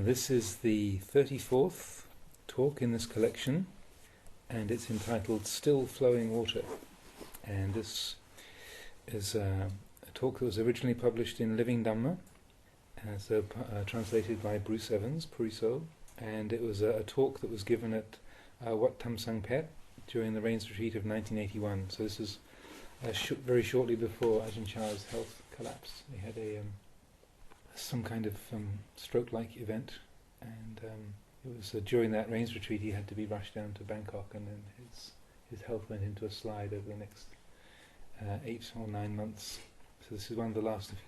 This is the 34th talk in this collection, and it's entitled Still Flowing Water. And this is a talk that was originally published in Living Dhamma, translated by Bruce Evans, Puriso, and it was a talk that was given at Wat Tham Sang Phet during the Rains Retreat of 1981. So this is very shortly before Ajahn Chah's health collapse. He had some kind of stroke-like event, and it was during that Rains Retreat he had to be rushed down to Bangkok, and then his health went into a slide over the next 8 or 9 months. So this is one of the last of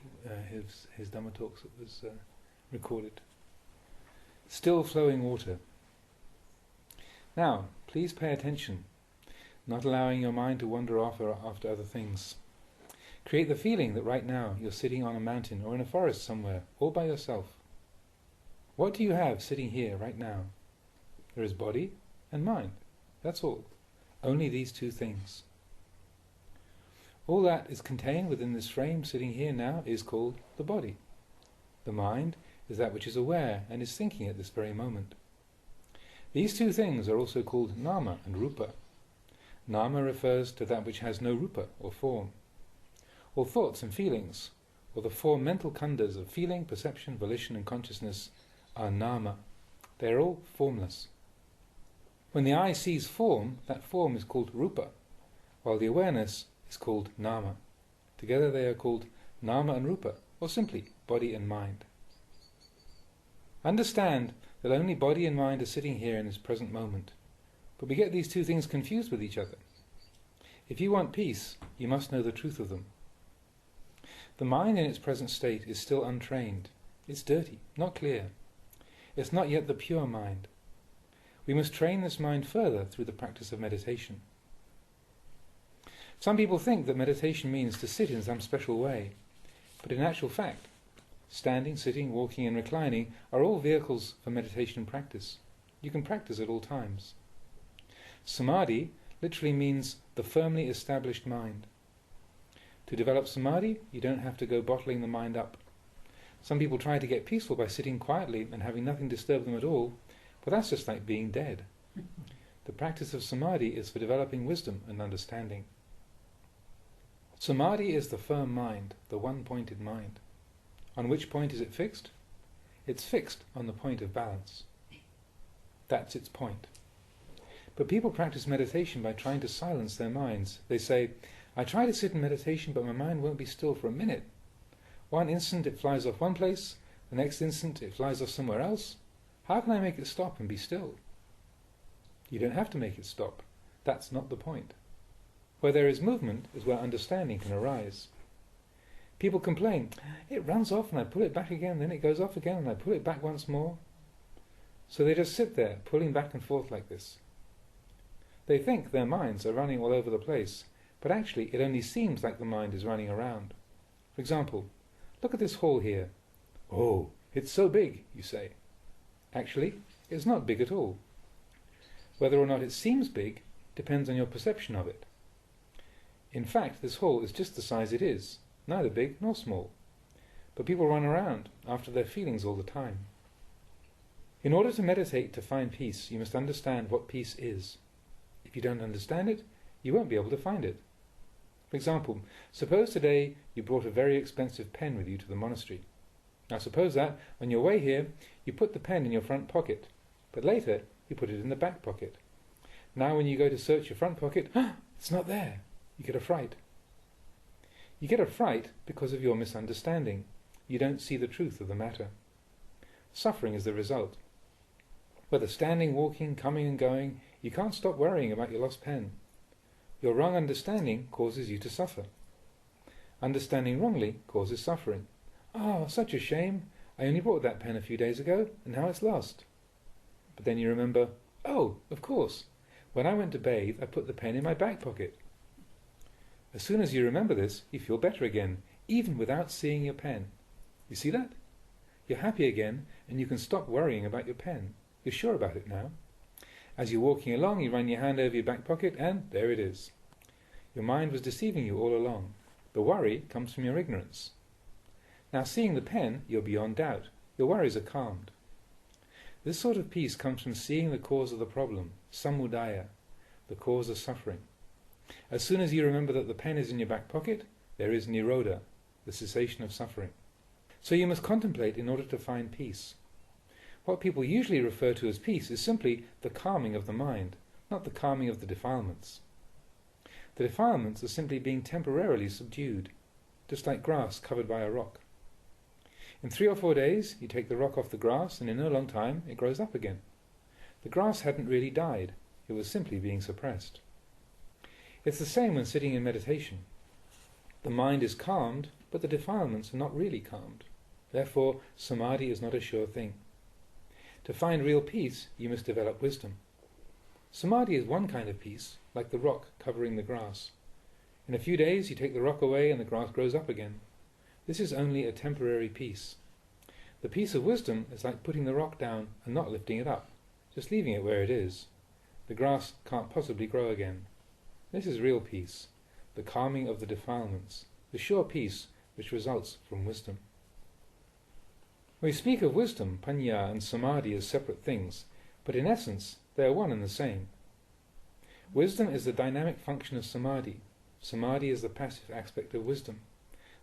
his Dhamma talks that was recorded. Still flowing water. Now, please pay attention, not allowing your mind to wander off after other things. Create the feeling that right now you're sitting on a mountain or in a forest somewhere, all by yourself. What do you have sitting here right now? There is body and mind. That's all. Only these two things. All that is contained within this frame sitting here now is called the body. The mind is that which is aware and is thinking at this very moment. These two things are also called nama and rupa. Nama refers to that which has no rupa or form. All thoughts and feelings, or the four mental khandhas of feeling, perception, volition and consciousness, are nama. They are all formless. When the eye sees form, that form is called rupa, while the awareness is called nama. Together they are called nama and rupa, or simply body and mind. Understand that only body and mind are sitting here in this present moment, but we get these two things confused with each other. If you want peace, you must know the truth of them. The mind in its present state is still untrained. It's dirty, not clear. It's not yet the pure mind. We must train this mind further through the practice of meditation. Some people think that meditation means to sit in some special way, but in actual fact, standing, sitting, walking and reclining are all vehicles for meditation practice. You can practice at all times. Samadhi literally means the firmly established mind. To develop samadhi, you don't have to go bottling the mind up. Some people try to get peaceful by sitting quietly and having nothing disturb them at all, but that's just like being dead. The practice of samadhi is for developing wisdom and understanding. Samadhi is the firm mind, the one-pointed mind. On which point is it fixed? It's fixed on the point of balance. That's its point. But people practice meditation by trying to silence their minds. They say, I try to sit in meditation, but my mind won't be still for a minute. One instant it flies off one place, the next instant it flies off somewhere else. How can I make it stop and be still? You don't have to make it stop. That's not the point. Where there is movement is where understanding can arise. People complain, it runs off and I pull it back again, then it goes off again and I pull it back once more. So they just sit there, pulling back and forth like this. They think their minds are running all over the place, but actually it only seems like the mind is running around. For example, look at this hall here. Oh, it's so big, you say. Actually, it's not big at all. Whether or not it seems big depends on your perception of it. In fact, this hall is just the size it is, neither big nor small. But people run around after their feelings all the time. In order to meditate to find peace, you must understand what peace is. If you don't understand it, you won't be able to find it. For example, suppose today you brought a very expensive pen with you to the monastery. Now suppose that, on your way here, you put the pen in your front pocket, but later you put it in the back pocket. Now when you go to search your front pocket, it's not there. You get a fright. You get a fright because of your misunderstanding. You don't see the truth of the matter. Suffering is the result. Whether standing, walking, coming and going, you can't stop worrying about your lost pen. Your wrong understanding causes you to suffer. Understanding wrongly causes suffering. Oh, such a shame. I only bought that pen a few days ago, and now it's lost. But then you remember, oh, of course, when I went to bathe, I put the pen in my back pocket. As soon as you remember this, you feel better again, even without seeing your pen. You see that? You're happy again, and you can stop worrying about your pen. You're sure about it now. As you're walking along, you run your hand over your back pocket, and there it is. Your mind was deceiving you all along. The worry comes from your ignorance. Now seeing the pen, you're beyond doubt. Your worries are calmed. This sort of peace comes from seeing the cause of the problem, samudaya, the cause of suffering. As soon as you remember that the pen is in your back pocket, there is nirodha, the cessation of suffering. So you must contemplate in order to find peace. What people usually refer to as peace is simply the calming of the mind, not the calming of the defilements. The defilements are simply being temporarily subdued, just like grass covered by a rock. In 3 or 4 days, you take the rock off the grass, and in no long time it grows up again. The grass hadn't really died, it was simply being suppressed. It's the same when sitting in meditation. The mind is calmed, but the defilements are not really calmed. Therefore, samadhi is not a sure thing. To find real peace, you must develop wisdom. Samadhi is one kind of peace, like the rock covering the grass. In a few days, you take the rock away and the grass grows up again. This is only a temporary peace. The peace of wisdom is like putting the rock down and not lifting it up, just leaving it where it is. The grass can't possibly grow again. This is real peace, the calming of the defilements, the sure peace which results from wisdom. We speak of wisdom, panya and samadhi as separate things, but in essence they are one and the same. Wisdom is the dynamic function of samadhi. Samadhi is the passive aspect of wisdom.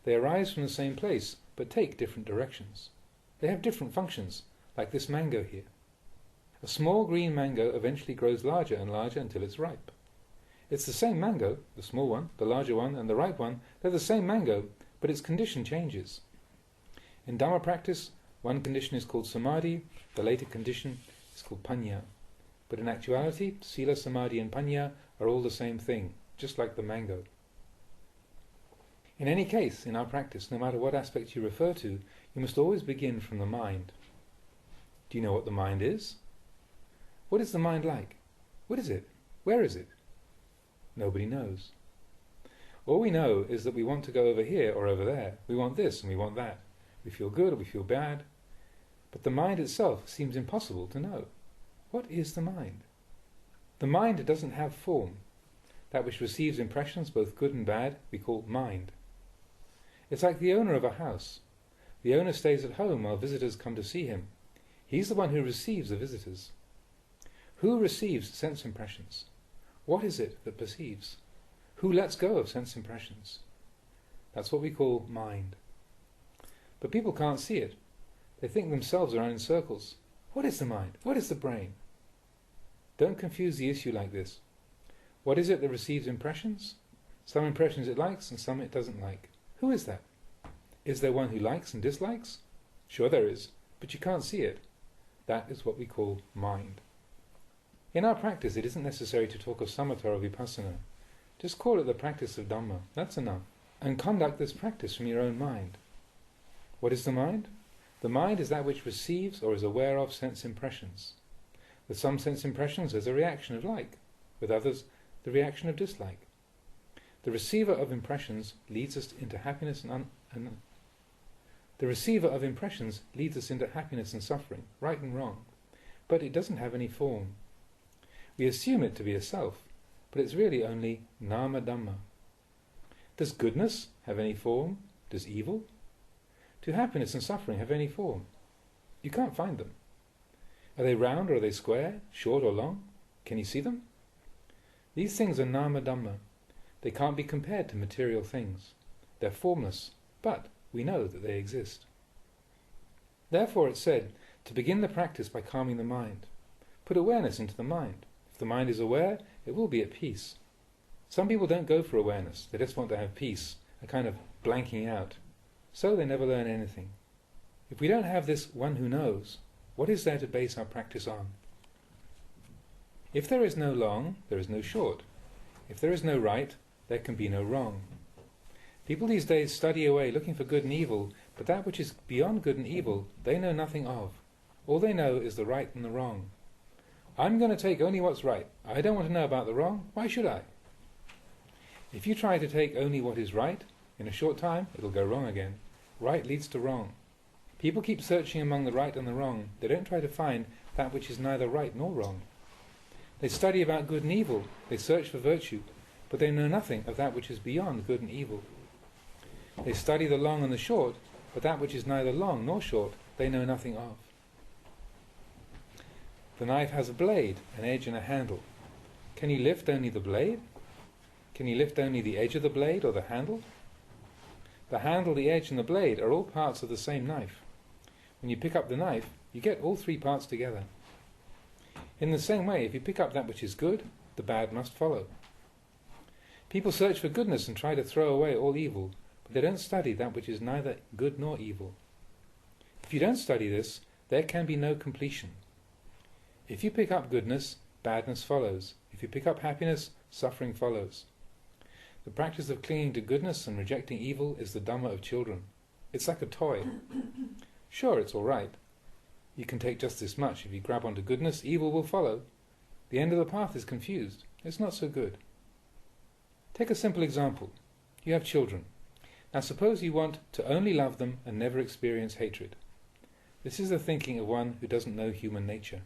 They arise from the same place, but take different directions. They have different functions, like this mango here. A small green mango eventually grows larger and larger until it's ripe. It's the same mango, the small one, the larger one, and the ripe one. They're the same mango, but its condition changes. In Dhamma practice, one condition is called samadhi, the later condition is called panya. But in actuality, sila, samadhi and panya are all the same thing, just like the mango. In any case, in our practice, no matter what aspect you refer to, you must always begin from the mind. Do you know what the mind is? What is the mind like? What is it? Where is it? Nobody knows. All we know is that we want to go over here or over there. We want this and we want that. We feel good or we feel bad. But the mind itself seems impossible to know. What is the mind? The mind doesn't have form. That which receives impressions, both good and bad, we call mind. It's like the owner of a house. The owner stays at home while visitors come to see him. He's the one who receives the visitors. Who receives sense impressions? What is it that perceives? Who lets go of sense impressions? That's what we call mind. But people can't see it. They think themselves around in circles. What is the mind? What is the brain? Don't confuse the issue like this. What is it that receives impressions? Some impressions it likes and some it doesn't like. Who is that? Is there one who likes and dislikes? Sure there is, but you can't see it. That is what we call mind. In our practice, it isn't necessary to talk of samatha or vipassana. Just call it the practice of Dhamma. That's enough. And conduct this practice from your own mind. What is the mind? The mind is that which receives or is aware of sense impressions. With some sense impressions, there's a reaction of like. With others, the reaction of dislike. The receiver of impressions leads us into happiness the receiver of impressions leads us into happiness and suffering, right and wrong. But it doesn't have any form. We assume it to be a self, but it's really only nama dhamma. Does goodness have any form? Does evil? Do happiness and suffering have any form? You can't find them. Are they round or are they square, short or long? Can you see them? These things are nama dhamma. They can't be compared to material things. They're formless, but we know that they exist. Therefore it's said to begin the practice by calming the mind. Put awareness into the mind. If the mind is aware, it will be at peace. Some people don't go for awareness. They just want to have peace, a kind of blanking out. So they never learn anything. If we don't have this one who knows, what is there to base our practice on? If there is no long, there is no short. If there is no right, there can be no wrong. People these days study away looking for good and evil, but that which is beyond good and evil, they know nothing of. All they know is the right and the wrong. I'm going to take only what's right. I don't want to know about the wrong. Why should I? If you try to take only what is right, in a short time it'll go wrong again. Right leads to wrong. People keep searching among the right and the wrong. They don't try to find that which is neither right nor wrong. They study about good and evil. They search for virtue, but they know nothing of that which is beyond good and evil. They study the long and the short, but that which is neither long nor short, they know nothing of. The knife has a blade, an edge and a handle. Can you lift only the blade? Can you lift only the edge of the blade or the handle? The handle, the edge and the blade are all parts of the same knife. When you pick up the knife, you get all three parts together. In the same way, if you pick up that which is good, the bad must follow. People search for goodness and try to throw away all evil, but they don't study that which is neither good nor evil. If you don't study this, there can be no completion. If you pick up goodness, badness follows. If you pick up happiness, suffering follows. The practice of clinging to goodness and rejecting evil is the Dhamma of children. It's like a toy. Sure, it's all right. You can take just this much. If you grab onto goodness, evil will follow. The end of the path is confused. It's not so good. Take a simple example. You have children. Now suppose you want to only love them and never experience hatred. This is the thinking of one who doesn't know human nature.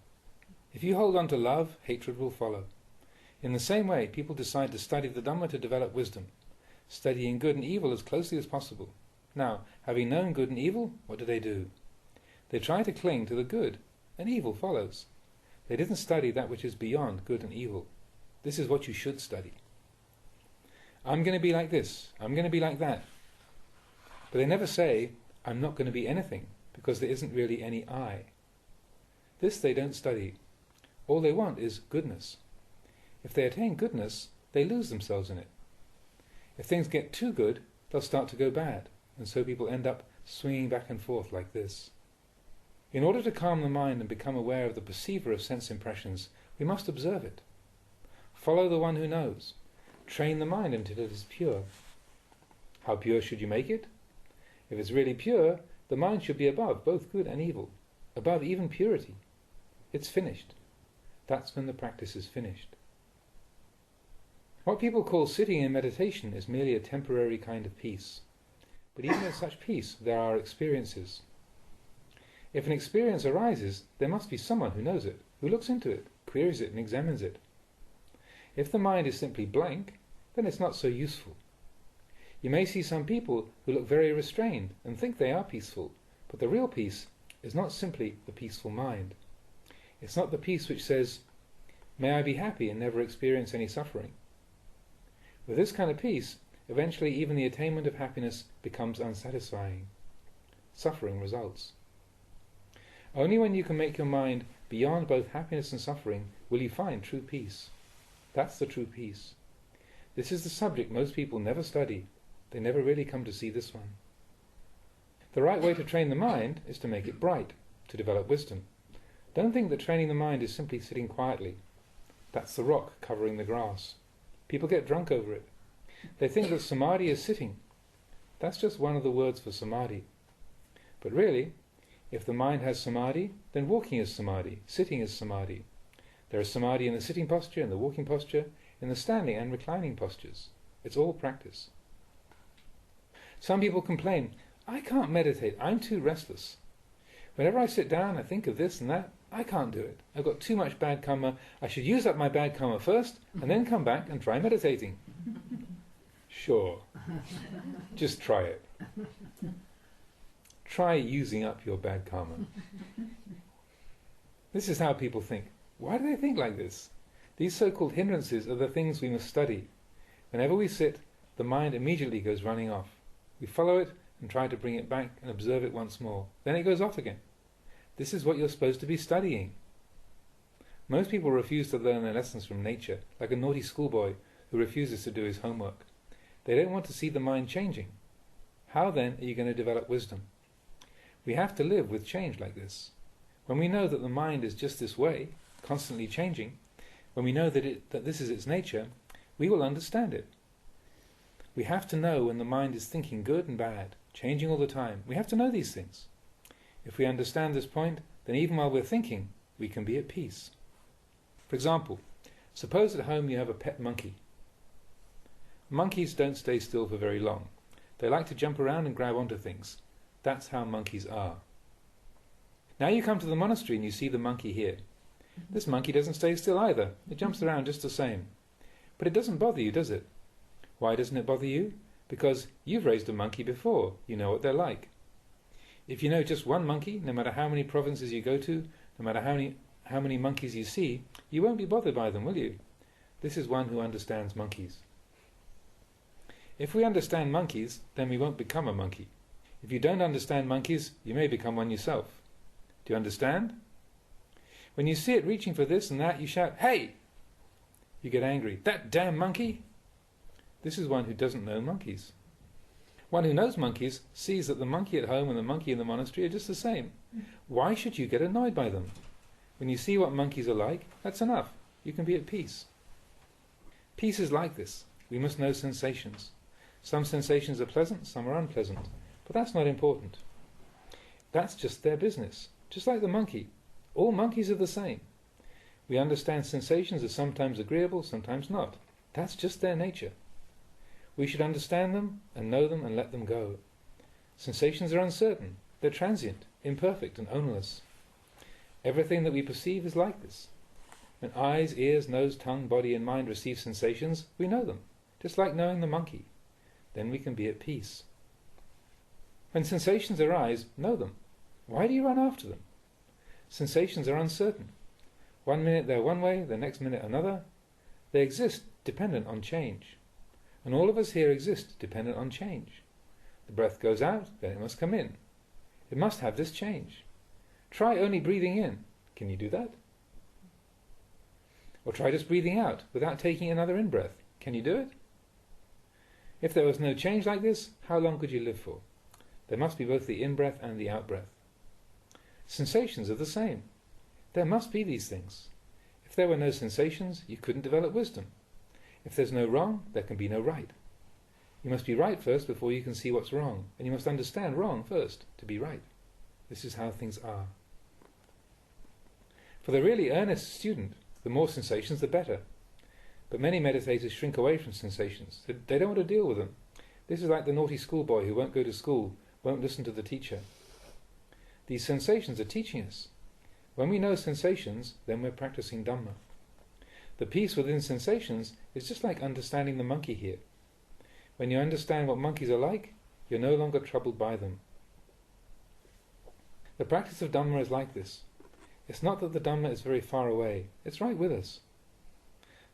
If you hold on to love, hatred will follow. In the same way, people decide to study the Dhamma to develop wisdom, studying good and evil as closely as possible. Now, having known good and evil, what do? They try to cling to the good, and evil follows. They didn't study that which is beyond good and evil. This is what you should study. I'm going to be like this, I'm going to be like that. But they never say, I'm not going to be anything, because there isn't really any I. This they don't study. All they want is goodness. If they attain goodness, they lose themselves in it. If things get too good, they'll start to go bad, and so people end up swinging back and forth like this. In order to calm the mind and become aware of the perceiver of sense impressions, we must observe it. Follow the one who knows. Train the mind until it is pure. How pure should you make it? If it's really pure, the mind should be above both good and evil, above even purity. It's finished. That's when the practice is finished. What people call sitting in meditation is merely a temporary kind of peace. But even in such peace, there are experiences. If an experience arises, there must be someone who knows it, who looks into it, queries it and examines it. If the mind is simply blank, then it's not so useful. You may see some people who look very restrained and think they are peaceful, but the real peace is not simply the peaceful mind. It's not the peace which says, may I be happy and never experience any suffering. With this kind of peace, eventually even the attainment of happiness becomes unsatisfying. Suffering results. Only when you can make your mind beyond both happiness and suffering will you find true peace. That's the true peace. This is the subject most people never study. They never really come to see this one. The right way to train the mind is to make it bright, to develop wisdom. Don't think that training the mind is simply sitting quietly. That's the rock covering the grass. People get drunk over it. They think that Samadhi is sitting. That's just one of the words for Samadhi. But really, if the mind has Samadhi, then walking is Samadhi, sitting is Samadhi. There is Samadhi in the sitting posture, in the walking posture, in the standing and reclining postures. It's all practice. Some people complain, I can't meditate, I'm too restless. Whenever I sit down, I think of this and that. I can't do it. I've got too much bad karma. I should use up my bad karma first, and then come back and try meditating. Sure. Just try it. Try using up your bad karma. This is how people think. Why do they think like this? These so-called hindrances are the things we must study. Whenever we sit, the mind immediately goes running off. We follow it and try to bring it back and observe it once more. Then it goes off again. This is what you're supposed to be studying. Most people refuse to learn their lessons from nature, like a naughty schoolboy who refuses to do his homework. They don't want to see the mind changing. How then are you going to develop wisdom? We have to live with change like this. When we know that the mind is just this way, constantly changing, when we know that this is its nature, we will understand it. We have to know when the mind is thinking good and bad, changing all the time. We have to know these things. If we understand this point, then even while we're thinking, we can be at peace. For example, suppose at home you have a pet monkey. Monkeys don't stay still for very long. They like to jump around and grab onto things. That's how monkeys are. Now you come to the monastery and you see the monkey here. This monkey doesn't stay still either. It jumps around just the same. But it doesn't bother you, does it? Why doesn't it bother you? Because you've raised a monkey before. You know what they're like. If you know just one monkey, no matter how many provinces you go to, no matter how many monkeys you see, you won't be bothered by them, will you? This is one who understands monkeys. If we understand monkeys, then we won't become a monkey. If you don't understand monkeys, you may become one yourself. Do you understand? When you see it reaching for this and that, you shout, "Hey!" You get angry. "That damn monkey!" This is one who doesn't know monkeys. One who knows monkeys sees that the monkey at home and the monkey in the monastery are just the same. Why should you get annoyed by them? When you see what monkeys are like, that's enough. You can be at peace. Peace is like this. We must know sensations. Some sensations are pleasant, some are unpleasant. But that's not important. That's just their business. Just like the monkey. All monkeys are the same. We understand sensations as sometimes agreeable, sometimes not. That's just their nature. We should understand them and know them and let them go. Sensations are uncertain. They're transient, imperfect and ownerless. Everything that we perceive is like this. When eyes, ears, nose, tongue, body and mind receive sensations, we know them, just like knowing the monkey. Then we can be at peace. When sensations arise, know them. Why do you run after them? Sensations are uncertain. One minute they're one way, the next minute another. They exist dependent on change. And all of us here exist dependent on change. The breath goes out, then it must come in. It must have this change. Try only breathing in. Can you do that? Or try just breathing out without taking another in-breath. Can you do it? If there was no change like this, how long could you live for? There must be both the in-breath and the out-breath. Sensations are the same. There must be these things. If there were no sensations, you couldn't develop wisdom. If there's no wrong, there can be no right. You must be right first before you can see what's wrong, and you must understand wrong first to be right. This is how things are. For the really earnest student, the more sensations the better. But many meditators shrink away from sensations. They don't want to deal with them. This is like the naughty schoolboy who won't go to school, won't listen to the teacher. These sensations are teaching us. When we know sensations, then we're practicing Dhamma. The peace within sensations is just like understanding the monkey here. When you understand what monkeys are like, you're no longer troubled by them. The practice of Dhamma is like this. It's not that the Dhamma is very far away. It's right with us.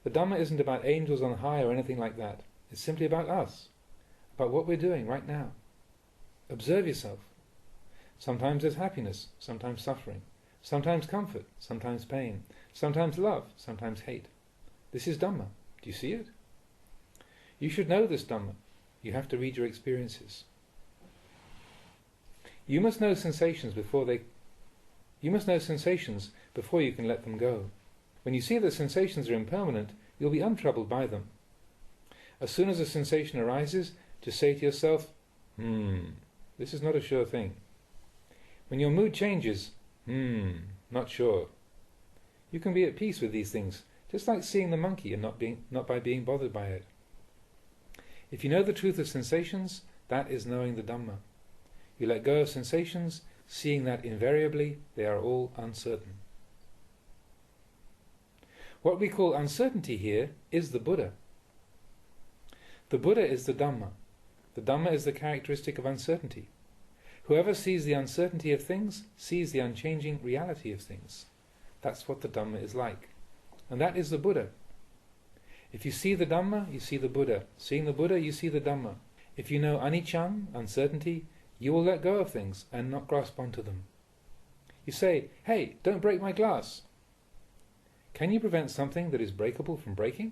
The Dhamma isn't about angels on high or anything like that. It's simply about us. About what we're doing right now. Observe yourself. Sometimes there's happiness, sometimes suffering. Sometimes comfort, sometimes pain. Sometimes love, sometimes hate. This is Dhamma. Do you see it? You should know this Dhamma. You have to read your experiences. You must know sensations before you can let them go. When you see that sensations are impermanent, you'll be untroubled by them. As soon as a sensation arises, just say to yourself, this is not a sure thing. When your mood changes, not sure. You can be at peace with these things, just like seeing the monkey and not by being bothered by it. If you know the truth of sensations, that is knowing the Dhamma. You let go of sensations, seeing that invariably they are all uncertain. What we call uncertainty here is the Buddha. The Buddha is the Dhamma. The Dhamma is the characteristic of uncertainty. Whoever sees the uncertainty of things sees the unchanging reality of things. That's what the Dhamma is like. And that is the Buddha. If you see the Dhamma, you see the Buddha. Seeing the Buddha, you see the Dhamma. If you know anicca, uncertainty, you will let go of things and not grasp onto them. You say, "Hey, don't break my glass." Can you prevent something that is breakable from breaking?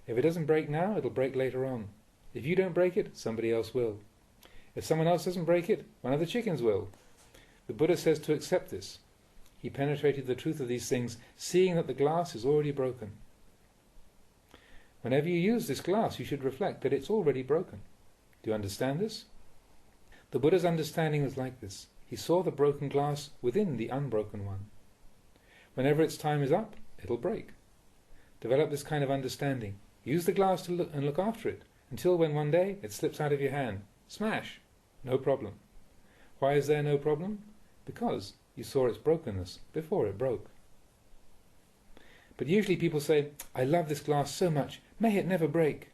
If it doesn't break now, it'll break later on. If you don't break it, somebody else will. If someone else doesn't break it, one of the chickens will. The Buddha says to accept this. He penetrated the truth of these things, seeing that the glass is already broken. Whenever you use this glass, you should reflect that it's already broken. Do you understand this? The Buddha's understanding was like this. He saw the broken glass within the unbroken one. Whenever its time is up, it'll break. Develop this kind of understanding. Use the glass to look after it, until when one day it slips out of your hand. Smash! No problem. Why is there no problem? Because you saw its brokenness before it broke. But usually people say, "I love this glass so much, may it never break."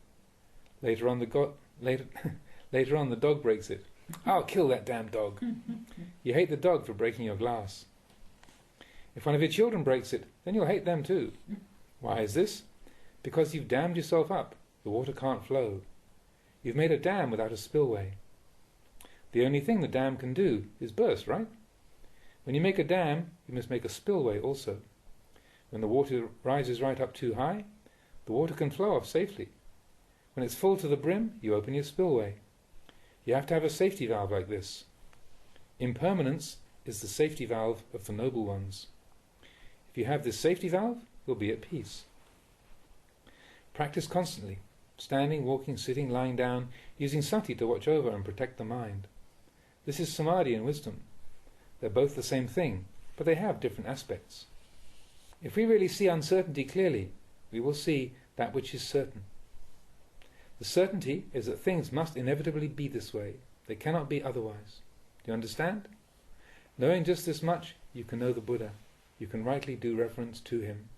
Later on the dog breaks it. "I'll kill that damn dog." You hate the dog for breaking your glass. If one of your children breaks it, then you'll hate them too. Why is this? Because you've dammed yourself up. The water can't flow. You've made a dam without a spillway. The only thing the dam can do is burst, right? When you make a dam, you must make a spillway also. When the water rises right up too high, the water can flow off safely. When it's full to the brim, you open your spillway. You have to have a safety valve like this. Impermanence is the safety valve of the noble ones. If you have this safety valve, you'll be at peace. Practice constantly, standing, walking, sitting, lying down, using sati to watch over and protect the mind. This is Samadhi and Wisdom. They're both the same thing, but they have different aspects. If we really see uncertainty clearly, we will see that which is certain. The certainty is that things must inevitably be this way. They cannot be otherwise. Do you understand? Knowing just this much, you can know the Buddha. You can rightly do reference to him.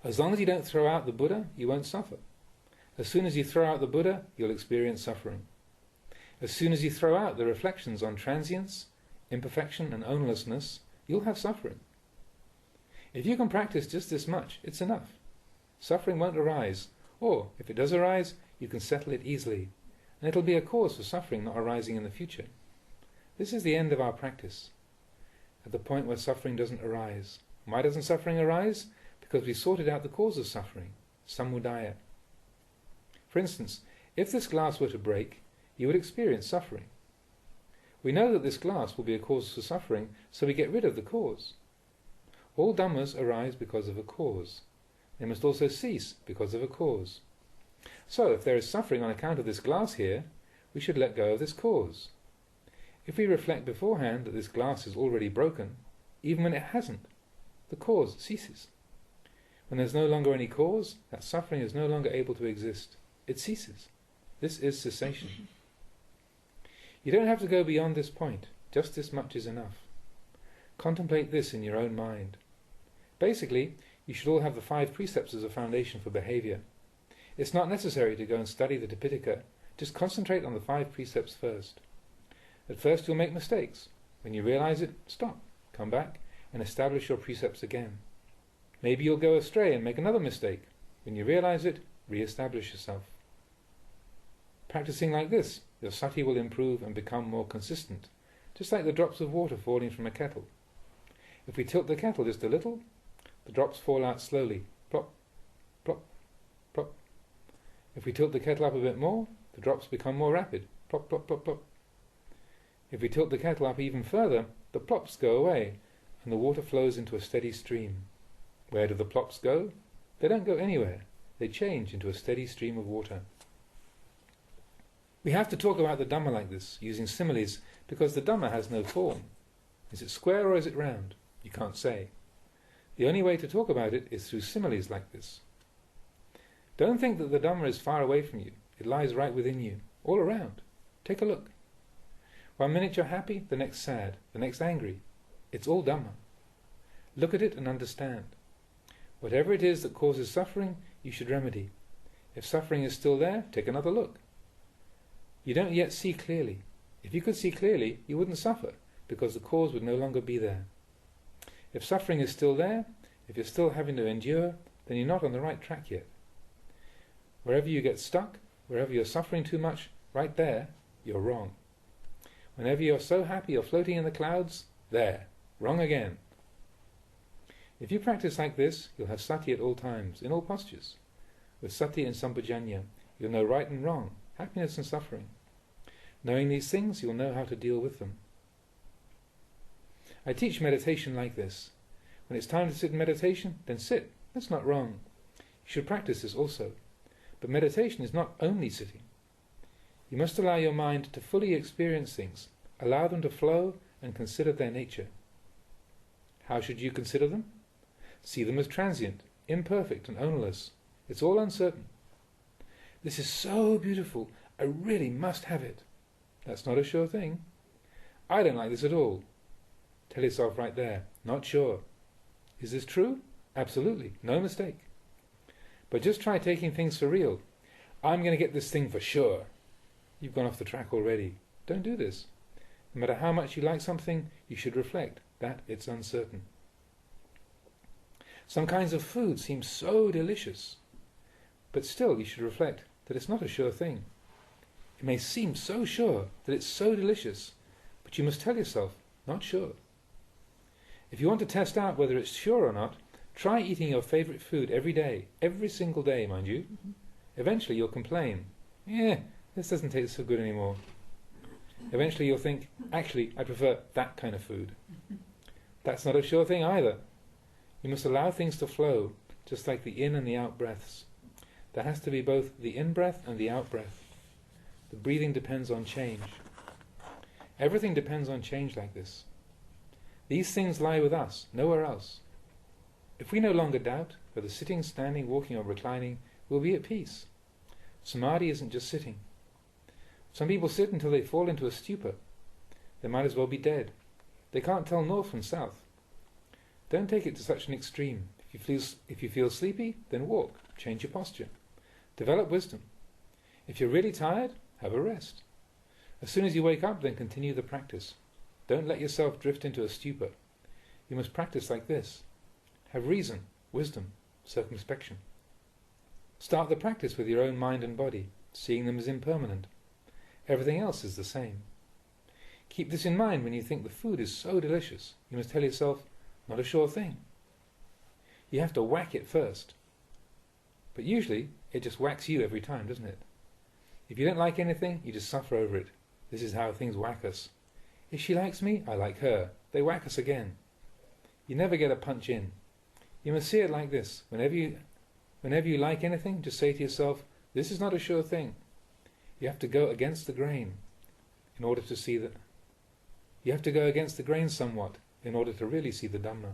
As long as you don't throw out the Buddha, you won't suffer. As soon as you throw out the Buddha, you'll experience suffering. As soon as you throw out the reflections on transience, imperfection and ownlessness, you'll have suffering. If you can practice just this much, it's enough. Suffering won't arise, or, if it does arise, you can settle it easily, and it'll be a cause for suffering not arising in the future. This is the end of our practice, at the point where suffering doesn't arise. Why doesn't suffering arise? Because we sorted out the cause of suffering, samudaya. For instance, if this glass were to break, you would experience suffering. We know that this glass will be a cause for suffering, so we get rid of the cause. All dhammas arise because of a cause. They must also cease because of a cause. So, if there is suffering on account of this glass here, we should let go of this cause. If we reflect beforehand that this glass is already broken, even when it hasn't, the cause ceases. When there's no longer any cause, that suffering is no longer able to exist. It ceases. This is cessation. You don't have to go beyond this point. Just this much is enough. Contemplate this in your own mind. Basically, you should all have the 5 precepts as a foundation for behavior. It's not necessary to go and study the Tipitaka. Just concentrate on the 5 precepts first. At first you'll make mistakes. When you realize it, stop, come back, and establish your precepts again. Maybe you'll go astray and make another mistake. When you realize it, re-establish yourself. Practicing like this, your sati will improve and become more consistent, just like the drops of water falling from a kettle. If we tilt the kettle just a little, the drops fall out slowly, plop, plop, plop. If we tilt the kettle up a bit more, the drops become more rapid, plop, plop, plop, plop. If we tilt the kettle up even further, the plops go away, and the water flows into a steady stream. Where do the plops go? They don't go anywhere. They change into a steady stream of water. We have to talk about the Dhamma like this, using similes, because the Dhamma has no form. Is it square or is it round? You can't say. The only way to talk about it is through similes like this. Don't think that the Dhamma is far away from you. It lies right within you, all around. Take a look. 1 minute you're happy, the next sad, the next angry. It's all Dhamma. Look at it and understand. Whatever it is that causes suffering, you should remedy. If suffering is still there, take another look. You don't yet see clearly. If you could see clearly, you wouldn't suffer, because the cause would no longer be there. If suffering is still there, if you're still having to endure, then you're not on the right track yet. Wherever you get stuck, wherever you're suffering too much, right there, you're wrong. Whenever you're so happy you're floating in the clouds, there, wrong again. If you practice like this, you'll have sati at all times, in all postures. With sati and sampajanya, you'll know right and wrong, happiness and suffering. Knowing these things, you'll know how to deal with them. I teach meditation like this. When it's time to sit in meditation, then sit. That's not wrong. You should practice this also. But meditation is not only sitting. You must allow your mind to fully experience things, allow them to flow and consider their nature. How should you consider them? See them as transient, imperfect and ownerless. It's all uncertain. This is so beautiful, I really must have it. That's not a sure thing. I don't like this at all. Tell yourself right there, not sure. Is this true? Absolutely, no mistake. But just try taking things for real. I'm going to get this thing for sure. You've gone off the track already. Don't do this. No matter how much you like something, you should reflect. that it's uncertain. Some kinds of food seem so delicious, but still you should reflect that it's not a sure thing. It may seem so sure that it's so delicious, but you must tell yourself, not sure. If you want to test out whether it's sure or not, try eating your favourite food every day, every single day, mind you. Eventually you'll complain, this doesn't taste so good anymore. Eventually you'll think, actually, I prefer that kind of food. That's not a sure thing either. You must allow things to flow, just like the in and the out breaths. There has to be both the in-breath and the out-breath. The breathing depends on change. Everything depends on change like this. These things lie with us, nowhere else. If we no longer doubt, whether sitting, standing, walking or reclining, we'll be at peace. Samadhi isn't just sitting. Some people sit until they fall into a stupor. They might as well be dead. They can't tell north from south. Don't take it to such an extreme. If you feel sleepy, then walk, change your posture. Develop wisdom. If you're really tired, have a rest. As soon as you wake up, then continue the practice. Don't let yourself drift into a stupor. You must practice like this. Have reason, wisdom, circumspection. Start the practice with your own mind and body, seeing them as impermanent. Everything else is the same. Keep this in mind when you think the food is so delicious. You must tell yourself, not a sure thing. You have to whack it first. But usually, it just whacks you every time, doesn't it? If you don't like anything, you just suffer over it. This is how things whack us. If she likes me, I like her. They whack us again. You never get a punch in. You must see it like this. Whenever you like anything, just say to yourself, this is not a sure thing. You have to go against the grain in order to see that. You have to go against the grain somewhat in order to really see the Dhamma.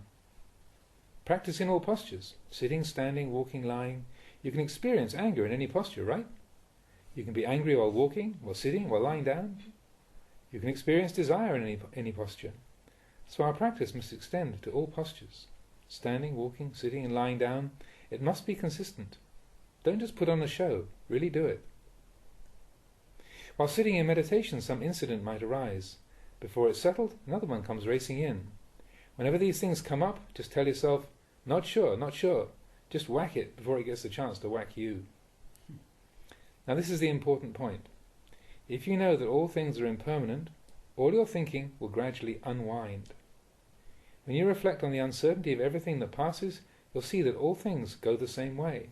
Practice in all postures, sitting, standing, walking, lying. You can experience anger in any posture, right? You can be angry while walking, while sitting, while lying down. You can experience desire in any posture. So our practice must extend to all postures. Standing, walking, sitting and lying down. It must be consistent. Don't just put on a show, really do it. While sitting in meditation, some incident might arise. Before it's settled, another one comes racing in. Whenever these things come up, just tell yourself, not sure, not sure. Just whack it before it gets the chance to whack you. Now this is the important point. If you know that all things are impermanent, all your thinking will gradually unwind. When you reflect on the uncertainty of everything that passes, you'll see that all things go the same way.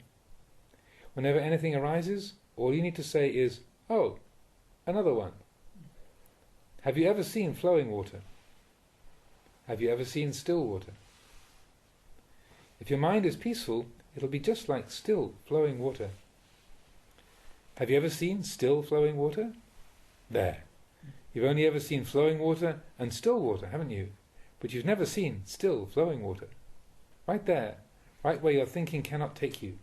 Whenever anything arises, all you need to say is, oh, another one. Have you ever seen flowing water? Have you ever seen still water? If your mind is peaceful, it'll be just like still flowing water. Have you ever seen still flowing water? There. You've only ever seen flowing water and still water, haven't you? But you've never seen still flowing water. Right there, right where your thinking cannot take you.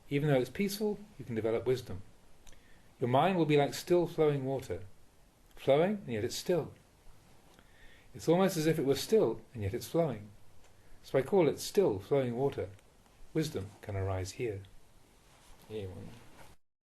Even though it's peaceful, you can develop wisdom. Your mind will be like still flowing water. Flowing, and yet it's still. It's almost as if it was still, and yet it's flowing. So I call it still flowing water. Wisdom can arise here. Here one.